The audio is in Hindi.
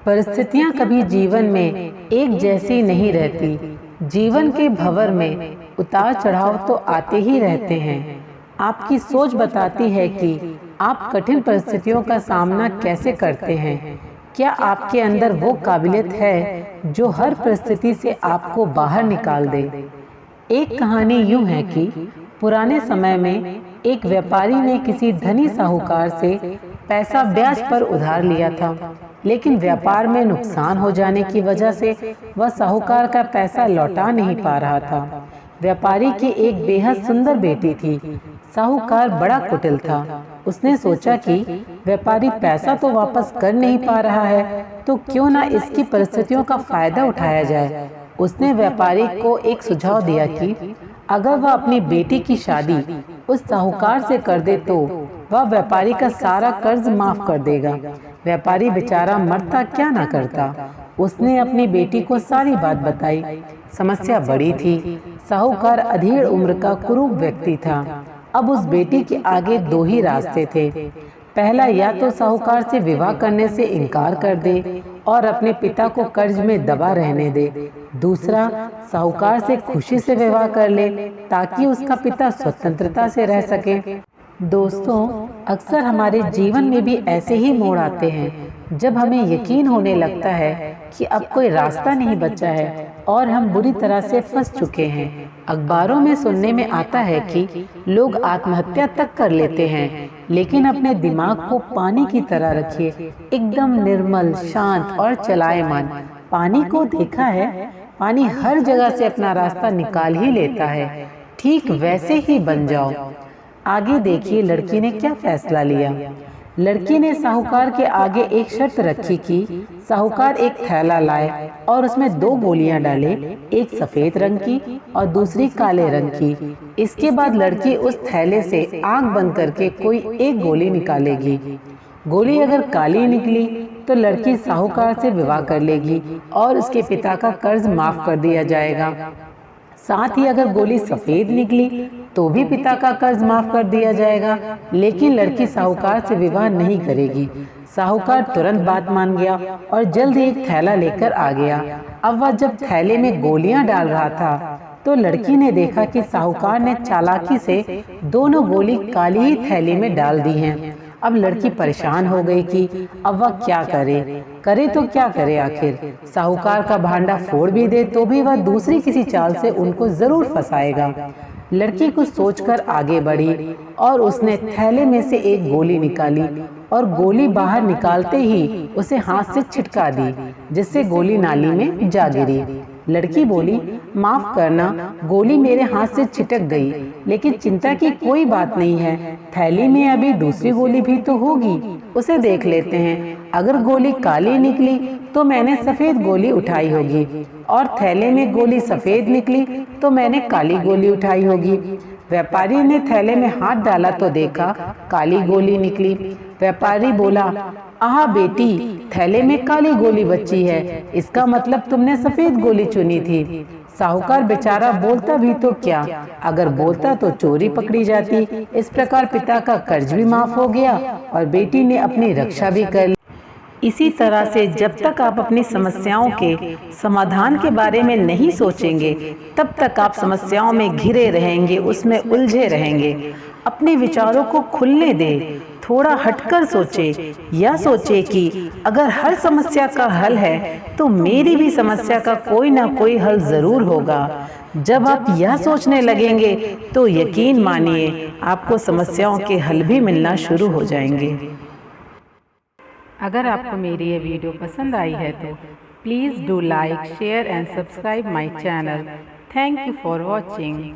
परिस्थितियां कभी जीवन में एक जैसी नहीं रहती। जीवन के भंवर में उतार चढ़ाव तो आते ही रहते हैं। आपकी सोच बताती है कि आप कठिन परिस्थितियों का सामना कैसे करते हैं। क्या आपके अंदर वो काबिलियत है जो हर परिस्थिति से आपको बाहर निकाल दे। एक कहानी यूं है कि पुराने समय में एक व्यापारी ने किसी धनी साहूकार से पैसा ब्याज पर उधार लिया था, लेकिन व्यापार में नुकसान हो जाने की वजह से वह साहूकार का पैसा लौटा नहीं पा रहा था। व्यापारी की एक बेहद सुंदर बेटी थी। साहूकार बड़ा कुटिल था। उसने सोचा कि व्यापारी पैसा तो वापस कर नहीं पा रहा है, तो क्यों ना इसकी परिस्थितियों का फायदा उठाया जाए। उसने व्यापारी को एक सुझाव दिया कि अगर वह अपनी बेटी की शादी उस साहूकार से कर दे तो वह व्यापारी का सारा कर्ज माफ कर देगा। व्यापारी बेचारा मरता क्या ना करता। उसने अपनी बेटी को सारी बात बताई। समस्या बड़ी थी। साहूकार अधेड़ उम्र का कुरूप व्यक्ति था। अब उस बेटी के आगे दो ही रास्ते थे। पहला, या तो साहूकार से विवाह करने से इनकार कर दे और अपने पिता को कर्ज में दबा रहने दे। दूसरा, साहूकार से खुशी से विवाह कर ले ताकि उसका पिता स्वतंत्रता से रह सके। दोस्तों, अक्सर हमारे जीवन में भी ऐसे ही मोड़ आते हैं जब हमें यकीन होने लगता है कि अब कोई रास्ता नहीं बचा है और हम बुरी तरह से फंस चुके हैं। अखबारों में सुनने में आता है कि लोग आत्महत्या तक कर लेते हैं, लेकिन अपने दिमाग को पानी की तरह रखिए, एकदम निर्मल, शांत और चलायमान। पानी को देखा है, पानी हर जगह से अपना रास्ता निकाल ही लेता है। ठीक वैसे ही बन जाओ। आगे देखिए लड़की ने क्या फैसला लिया। लड़की ने साहूकार के आगे एक शर्त रखी कि साहूकार एक थैला लाए और उसमें दो गोलियां डाले, एक सफेद रंग की और दूसरी काले रंग की। इसके बाद लड़की उस थैले से आंख बंद करके कोई एक गोली निकालेगी। गोली अगर काली निकली तो लड़की साहूकार से विवाह कर लेगी और उसके पिता का कर्ज माफ कर दिया जाएगा। साथ ही अगर गोली सफेद निकली तो भी पिता का कर्ज माफ कर दिया जाएगा, लेकिन लड़की साहूकार से विवाह नहीं करेगी। साहूकार तुरंत बात मान गया और जल्द ही एक थैला लेकर आ गया। अब वह जब थैले में गोलियां डाल रहा था तो लड़की ने देखा कि साहूकार ने चालाकी से दोनों गोली काली ही थैली में डाल दी हैं। अब लड़की परेशान हो गई कि अब वह क्या करे तो क्या करे। आखिर साहूकार का भांडा फोड़ भी दे तो भी वह दूसरी किसी चाल से उनको जरूर फंसाएगा। लड़की कुछ सोचकर आगे बढ़ी और उसने थैले में से एक गोली निकाली और गोली बाहर निकालते ही उसे हाथ से छिटका दी, जिससे गोली नाली में जा गिरी। लड़की बोली, माफ करना, गोली मेरे हाथ से छिटक गई, लेकिन चिंता की कोई बात नहीं है। थैली में अभी दूसरी गोली भी तो होगी, उसे देख लेते हैं। अगर गोली काली निकली तो मैंने सफेद गोली उठाई होगी और थैले में गोली सफेद निकली तो मैंने काली गोली उठाई होगी। व्यापारी ने थैले में हाथ डाला तो देखा काली गोली निकली। व्यापारी बोला, आहा बेटी, थैले में काली गोली बची है, इसका मतलब तुमने सफेद गोली चुनी थी। साहूकार बेचारा बोलता भी तो क्या, अगर बोलता तो चोरी पकड़ी जाती। इस प्रकार पिता का कर्ज भी माफ हो गया और बेटी ने अपनी रक्षा भी कर ली। इसी तरह से जब तक आप अपनी समस्याओं के समाधान के बारे में नहीं सोचेंगे, तब तक आप समस्याओं में घिरे रहेंगे, उसमें उलझे रहेंगे। अपने विचारों को खुलने दें, थोड़ा हटकर सोचे। यह सोचे कि अगर हर समस्या का हल है तो मेरी भी समस्या का कोई ना कोई हल जरूर होगा। जब आप यह सोचने लगेंगे तो यकीन मानिए आपको समस्याओं के हल भी मिलना शुरू हो जाएंगे। अगर आपको मेरी ये वीडियो पसंद आई है तो please do like, share and subscribe my channel. Thank you for watching.